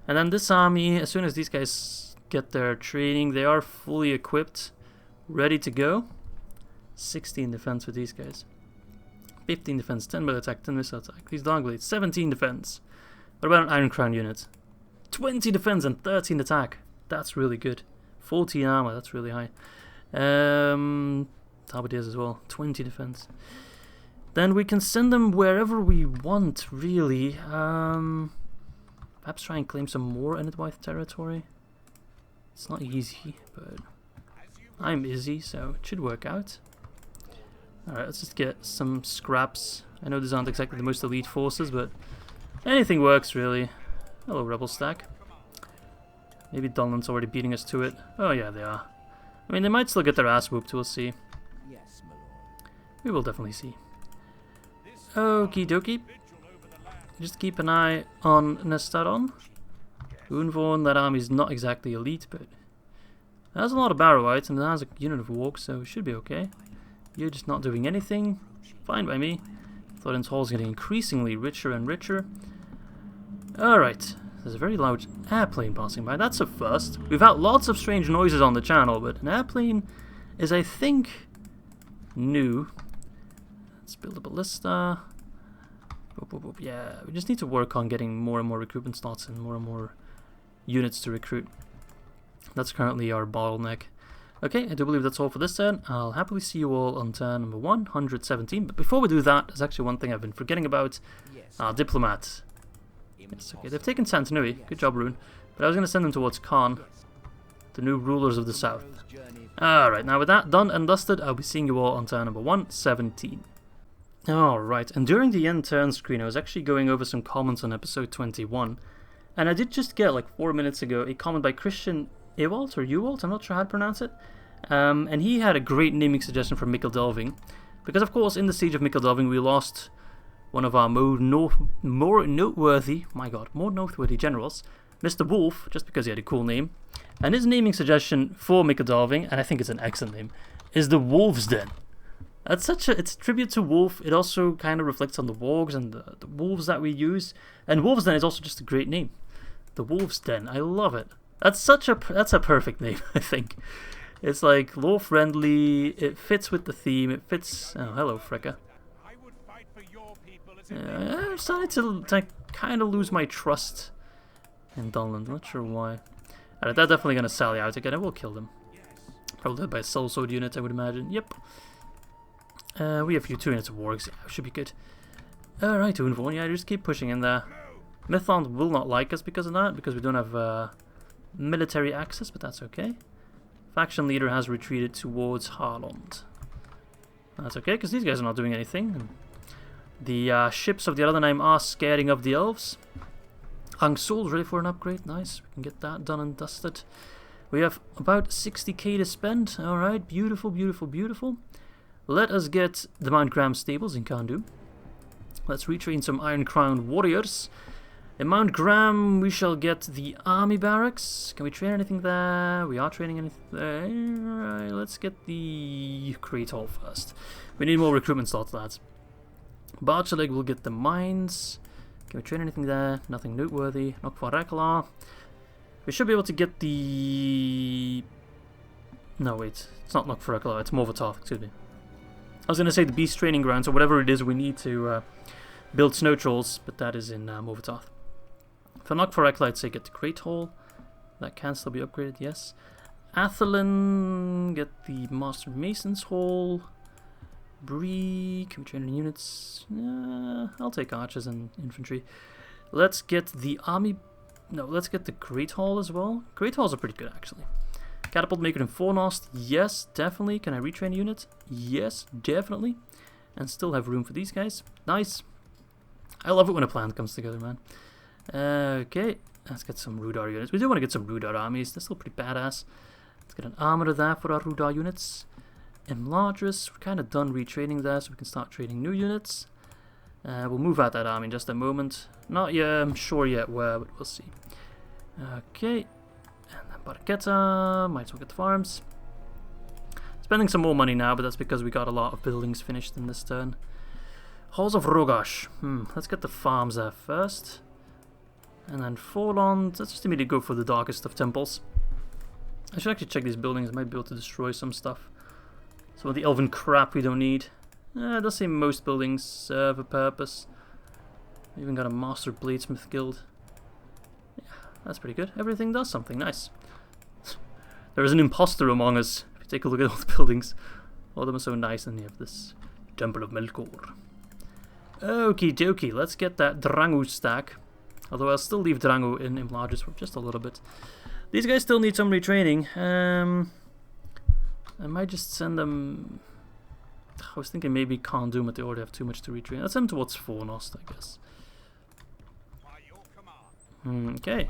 Speaker 1: then this army, as soon as these guys get their training, they are fully equipped, ready to go. 16 defense for these guys. 15 defense, 10 melee attack, 10 missile attack. These Dogblades, 17 defense. What about an Iron Crown unit? 20 defense and 13 attack. That's really good. 14 armor, that's really high. Halberdiers as well, 20 defense. Then we can send them wherever we want, really. Perhaps try and claim some more Enedwaith territory. It's not easy, but I'm Izzy, so it should work out. Alright, let's just get some scraps. I know these aren't exactly the most elite forces, but anything works, really. Hello, Rebel Stack. Maybe Dunland's already beating us to it. Oh yeah, they are. I mean, they might still get their ass whooped, we'll see.
Speaker 2: Yes, my lord.
Speaker 1: We will definitely see. Okie dokie. Just keep an eye on Nestaron. Unvorn, that army's not exactly elite, but it has a lot of Barrowites and it has a unit of Orcs, so it should be okay. You're just not doing anything. Fine by me. Thorin's Hall's getting increasingly richer and richer. Alright. There's a very loud airplane passing by. That's a first. We've had lots of strange noises on the channel, but an airplane is, I think, new. Let's build a ballista. Boop, boop, boop. Yeah, we just need to work on getting more and more recruitment slots and more units to recruit. That's currently our bottleneck. Okay, I do believe that's all for this turn. I'll happily see you all on turn number 117. But before we do that, there's actually one thing I've been forgetting about. Our diplomat. Yes, okay, they've taken Santanui. Good job, Rune. But I was going to send them towards Khan, the new rulers of the south. Alright, now with that done and dusted, I'll be seeing you all on turn number 117. Alright, and during the end turn screen, I was actually going over some comments on episode 21. And I did just get, like 4 minutes ago, a comment by Christian Ewald, or Ewald, I'm not sure how to pronounce it. And he had a great naming suggestion from Michel Delving. Because, of course, in the Siege of Michel Delving, we lost one of our more noteworthy generals, Mr. Wolf, just because he had a cool name. And his naming suggestion for Michel Delving, and I think it's an excellent name, is the Wolf's Den. It's a tribute to Wolf. It also kind of reflects on the wargs and the wolves that we use. And Wolf's Den is also just a great name. The Wolf's Den, I love it. That's a perfect name, I think. It's like lore friendly. It fits with the theme. It fits. Oh, hello, Fricka. I'm starting to kind of lose my trust in Dunland. Not sure why. Alright, they're definitely going to sally out again. I will kill them. Probably by a sellsword unit, I would imagine. Yep. We have 2 units of wargs. Yeah, should be good. Alright, Unvorn. Yeah, just keep pushing in there. Mython will not like us because of that, because we don't have military access, but that's okay. Faction leader has retreated towards Forlond. That's okay, because these guys are not doing anything. And The ships of the Dunedain are scaring of the Elves. Angmar ready for an upgrade. Nice. We can get that done and dusted. We have about 60k to spend. Alright, beautiful, beautiful, beautiful. Let us get the Mount Graham stables in Kandu. Let's retrain some Iron Crown warriors. In Mount Graham, we shall get the army barracks. Can we train anything there? We are training anything there. Alright, let's get the Great Hall first. We need more recruitment slots, lads. Barchaleg will get the mines. Can we train anything there? Nothing noteworthy. Nokvarekla. We should be able to get the... No, wait. It's not Nokvarekla. It's Morvatov, excuse me. I was going to say the Beast Training Grounds, or whatever it is we need to build snow trolls, but that is in Morvatov. For Nokvarekla, I'd say get the Great Hall. That can still be upgraded, yes. Athelin, get the Master Masons Hall. Bree, can we train any units? I'll take archers and infantry. Let's get the army... No, let's get the Great Hall as well. Great Halls are pretty good, actually. Catapult Maker in Forlond, yes, definitely. Can I retrain units? Yes, definitely. And still have room for these guys. Nice. I love it when a plan comes together, man. Okay, let's get some Rudar units. We do want to get some Rudar armies. They're still pretty badass. Let's get an armor there for our Rudar units. Enlargers, we're kind of done retraining there, so we can start training new units. We'll move out that army in just a moment. Not yet, sure yet where, but we'll see. Okay, and then Baraketa, might as well get the farms. Spending some more money now, but that's because we got a lot of buildings finished in this turn. Halls of Rogash, let's get the farms there first. And then Forlond, let's just immediately go for the darkest of temples. I should actually check these buildings, I might be able to destroy some stuff. Some of the elven crap we don't need. It does say most buildings serve a purpose. We even got a Master Bladesmith Guild. Yeah, that's pretty good. Everything does something nice. There is an imposter among us. If you take a look at all the buildings, all of them are so nice, and you have this Temple of Melkor. Okie dokie, let's get that Drangu stack. Although I'll still leave Drangu in enlarges for just a little bit. These guys still need some retraining. I might just send them... I was thinking maybe Khandum, but they already have too much to retrain. Let's send them towards Fornost, I guess. Okay.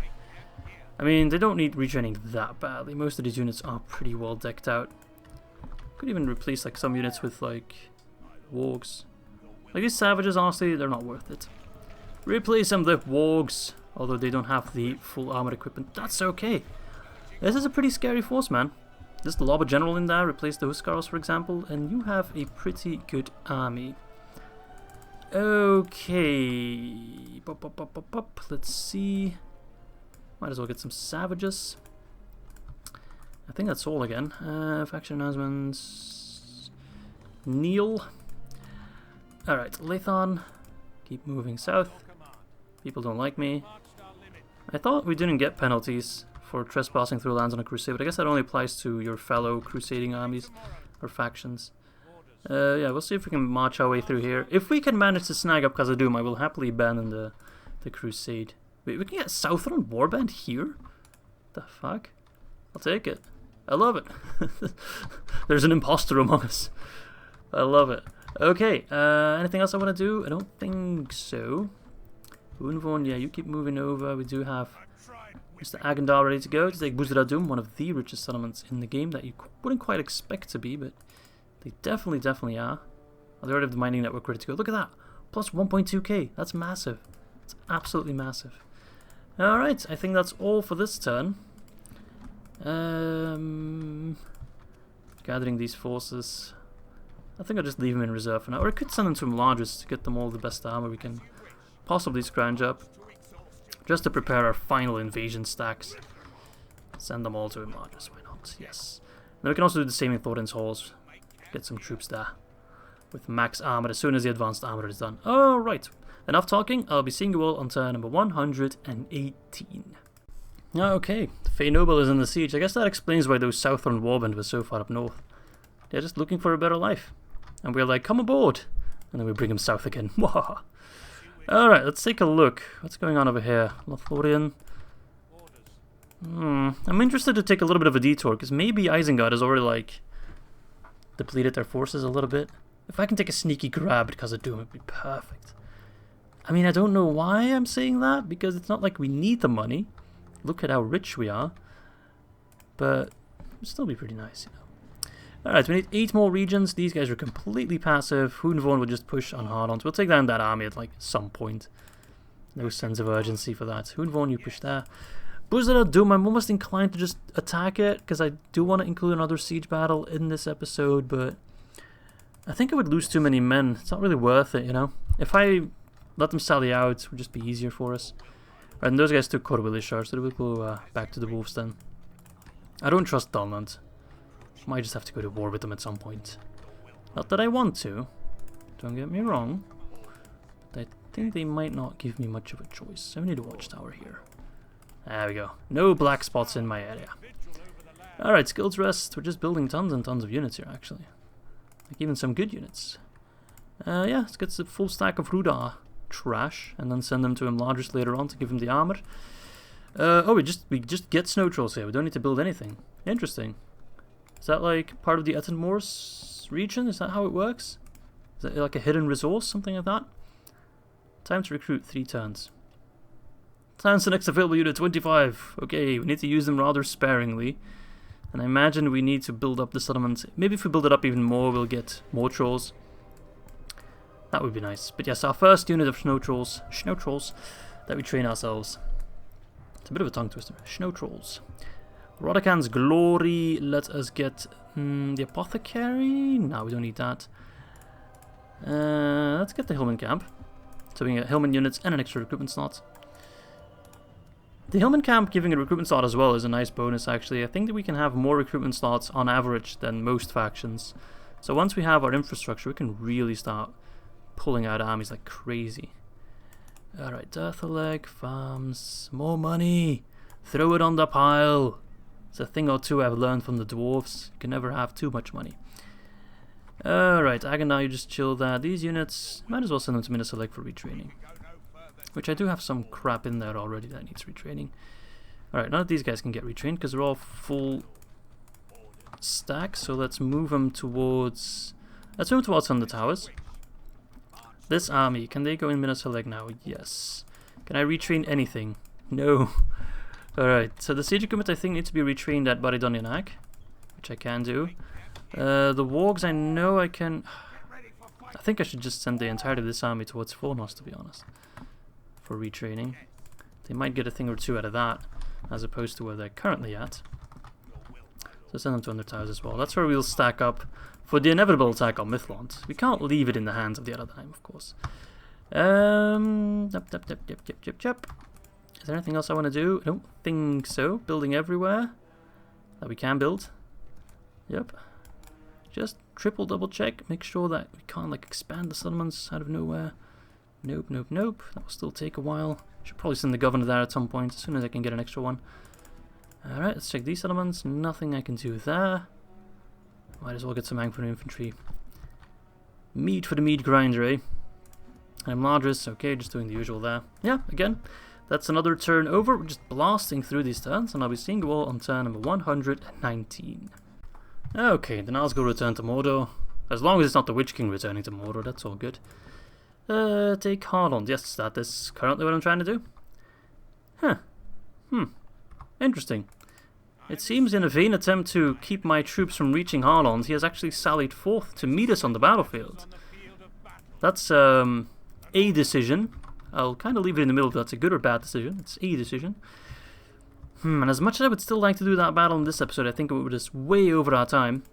Speaker 1: I mean, they don't need retraining that badly. Most of these units are pretty well decked out. Could even replace like some units with like wargs. Like these savages, honestly, they're not worth it. Replace them with wargs, although they don't have the full armor equipment. That's okay. This is a pretty scary force, man. Just lob a general in there, replace the Huskarls, for example, and you have a pretty good army. Okay. Let's see. Might as well get some savages. I think that's all again. Faction announcements. Neil. Alright, Lathon. Keep moving south. People don't like me. I thought we didn't get penalties for trespassing through lands on a crusade, but I guess that only applies to your fellow crusading armies or factions. Yeah, we'll see if we can march our way through here. If we can manage to snag up Khazad-dûm, I will happily abandon the crusade. Wait, we can get Southron Warband here? The fuck? I'll take it. I love it. There's an imposter among us. I love it. Okay, anything else I want to do? I don't think so. Unvon, yeah, you keep moving over. We do have Mr. Agandar ready to go to take Buzradum, one of the richest settlements in the game that you wouldn't quite expect to be, but they definitely are. Oh, they already have the mining network ready to go. Look at that! Plus 1.2k. That's massive. It's absolutely massive. Alright, I think that's all for this turn. Gathering these forces. I think I'll just leave them in reserve for now. Or I could send them to enlargers to get them all the best armor we can possibly scrounge up. Just to prepare our final invasion stacks. Send them all to enlargers, why not? Yes. Then we can also do the same in Thorin's halls. Get some troops there. With max armor as soon as the advanced armor is done. Alright. Enough talking. I'll be seeing you all on turn number 118. Okay. The Fey Noble is in the siege. I guess that explains why those Southern Warband were so far up north. They're just looking for a better life. And we're like, come aboard. And then we bring them south again. Alright, let's take a look. What's going on over here? Lothlorien. I'm interested to take a little bit of a detour, because maybe Isengard has already, like, depleted their forces a little bit. If I can take a sneaky grab because of Doom, it'd be perfect. I mean, I don't know why I'm saying that, because it's not like we need the money. Look at how rich we are. But it'd still be pretty nice, you know. Alright, we need 8 more regions. These guys are completely passive. Hunvon will just push on Harland. We'll take down that army at like some point. No sense of urgency for that. Hunvon, you push there. Buzzer Doom, I'm almost inclined to just attack it, because I do want to include another siege battle in this episode, but I think I would lose too many men. It's not really worth it, you know. If I let them sally out, it would just be easier for us. Right, and those guys took Korwilishar, so we'll go back to the wolves then. I don't trust Dunland. Might just have to go to war with them at some point. Not that I want to, don't get me wrong, but I think they might not give me much of a choice. So we need a watchtower here. There we go. No black spots in my area. Alright, skills rest. We're just building tons and tons of units here, actually. Like even some good units. Yeah, let's get a full stack of Rudar trash, and then send them to Imladris later on to give him the armor. Oh, we just get snow trolls here. We don't need to build anything. Interesting. Is that like part of the Ettenmoors region? Is that how it works? Is that like a hidden resource, something like that? Time to recruit 3 turns. Times the next available unit 25. Okay, we need to use them rather sparingly. And I imagine we need to build up the settlement. Maybe if we build it up even more, we'll get more trolls. That would be nice. But yes, our first unit of snow trolls that we train ourselves. It's a bit of a tongue twister. Snow trolls. Rodakan's glory. Let us get the apothecary. No, we don't need that. Let's get the Hillman camp. So we can get Hillman units and an extra recruitment slot. The Hillman camp giving a recruitment slot as well is a nice bonus, actually. I think that we can have more recruitment slots on average than most factions. So once we have our infrastructure, we can really start pulling out armies like crazy. Alright, Dirthaleg, farms, more money. Throw it on the pile. It's a thing or two I've learned from the dwarves. You can never have too much money. Alright, Aganar, you just chill there. These units, might as well send them to Minaselek for retraining. Which I do have some crap in there already that needs retraining. Alright, none of these guys can get retrained because they're all full stack. So let's move them towards... Let's move towards Thunder Towers. This army, can they go in Minaselek now? Yes. Can I retrain anything? No. Alright, so the siege equipment I think needs to be retrained at Baridonianak, which I can do. The wargs I know I can... I think I should just send the entirety of this army towards Forlond, to be honest. For retraining. They might get a thing or two out of that, as opposed to where they're currently at. So send them to Under Towers as well. That's where we'll stack up for the inevitable attack on Mithlond. We can't leave it in the hands of the Eldar, of course. Yep. Is there anything else I want to do? I don't think so. Building everywhere that we can build. Yep. Just triple double check. Make sure that we can't like expand the settlements out of nowhere. Nope. That will still take a while. Should probably send the governor there at some point as soon as I can get an extra one. Alright, let's check these settlements. Nothing I can do there. Might as well get some Angmar infantry. Meat for the meat grinder, eh? And Imladris, okay, just doing the usual there. Yeah, again, that's another turn over. We're just blasting through these turns, and I'll be seeing you all on turn number 119. Okay, the Nazgûl return to Mordor. As long as it's not the Witch King returning to Mordor, that's all good. Take Harland. Yes, that is currently what I'm trying to do. Huh. Interesting. It seems in a vain attempt to keep my troops from reaching Harland, he has actually sallied forth to meet us on the battlefield. That's, a decision. I'll kind of leave it in the middle if that's a good or bad decision. It's a decision. And as much as I would still like to do that battle in this episode, I think it would just way over our time.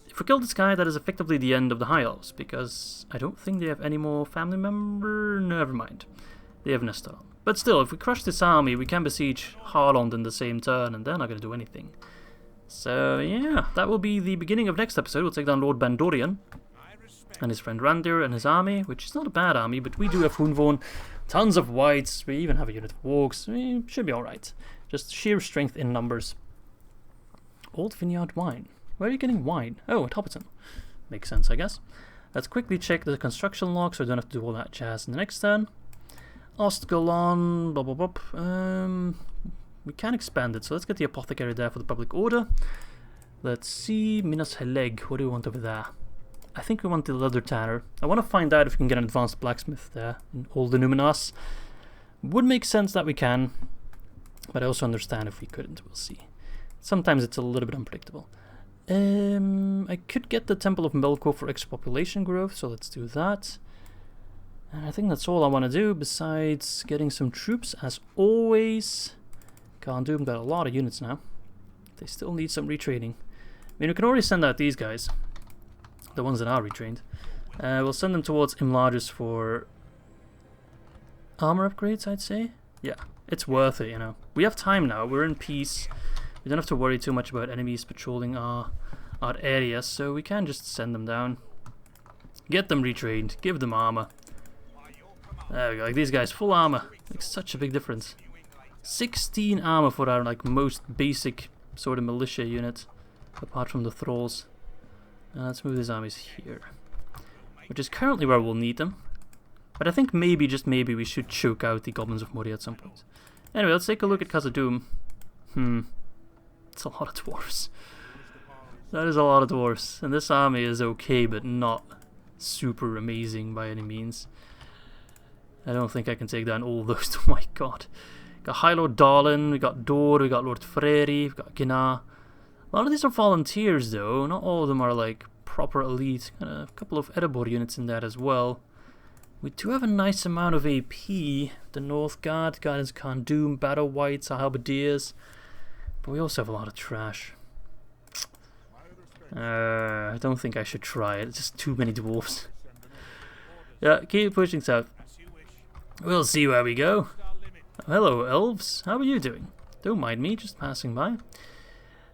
Speaker 1: If we kill this guy, that is effectively the end of the High Elves, because I don't think they have any more family member. Never mind. They have Nestor. But still, if we crush this army, we can besiege Harland in the same turn, and they're not going to do anything. So, yeah, that will be the beginning of next episode. We'll take down Lord Bandorian and his friend Randir and his army, which is not a bad army, but we do have Hunvon, tons of whites, we even have a unit of wargs. We should be alright. Just sheer strength in numbers. Old Vineyard Wine. Where are you getting wine? Oh, at Hobbiton. Makes sense, I guess. Let's quickly check the construction log so we don't have to do all that jazz in the next turn. Ostgalon, we can expand it, so let's get the apothecary there for the public order. Let's see, Minas Heleg, what do we want over there? I think we want the leather tanner. I want to find out if we can get an advanced blacksmith there in all the Numenas. Would make sense that we can, but I also understand if we couldn't. We'll see. Sometimes it's a little bit unpredictable. I could get the Temple of Melkor for extra population growth, so let's do that. And I think that's all I want to do, besides getting some troops, as always. Guldur got a lot of units now. They still need some retraining. I mean, we can already send out these guys, the ones that are retrained. We'll send them towards Imladris for armor upgrades, I'd say. Yeah, it's worth it, you know. We have time now, we're in peace. We don't have to worry too much about enemies patrolling our area, so we can just send them down. Get them retrained, give them armor. There we go, like these guys, full armor. Makes such a big difference. 16 armor for our like most basic sort of militia unit, apart from the thralls. Let's move these armies here, which is currently where we'll need them. But I think maybe, just maybe, we should choke out the Goblins of Moria at some point. Anyway, let's take a look at Khazad-dûm. It's a lot of dwarves. That is a lot of dwarves. And this army is okay, but not super amazing by any means. I don't think I can take down all those. Oh my god. Got High Lord Darlin, we got Dor, we got Lord Freyri, we got Gina. A lot of these are volunteers though, not all of them are like proper elite. Got a couple of Erebor units in that as well. We do have a nice amount of AP. The North Guard, Guardians of Khazad-dûm, Battle Whites, our Halberdiers. But we also have a lot of trash. I don't think I should try it, it's just too many dwarves. Yeah, keep pushing south. We'll see where we go. Hello, Elves. How are you doing? Don't mind me, just passing by.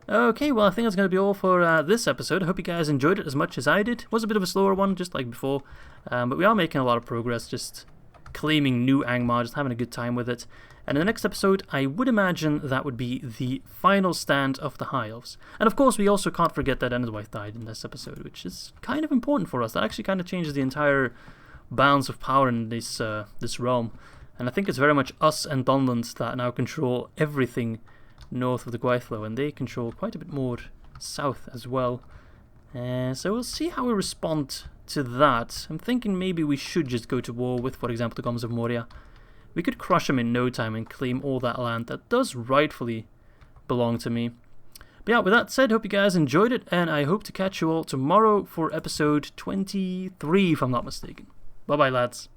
Speaker 1: Okay, well, I think that's going to be all for this episode. I hope you guys enjoyed it as much as I did. It was a bit of a slower one, just like before. But we are making a lot of progress, just claiming new Angmar, just having a good time with it. And in the next episode, I would imagine that would be the final stand of the High Elves. And of course, we also can't forget that Enedwaith died in this episode, which is kind of important for us. That actually kind of changes the entire balance of power in this realm. And I think it's very much us and Dunland that now control everything north of the Gwaithlo, and they control quite a bit more south as well. So we'll see how we respond to that. I'm thinking maybe we should just go to war with, for example, the Goblins of Moria. We could crush them in no time and claim all that land that does rightfully belong to me. But yeah, with that said, hope you guys enjoyed it, and I hope to catch you all tomorrow for episode 23, if I'm not mistaken. Bye bye, lads.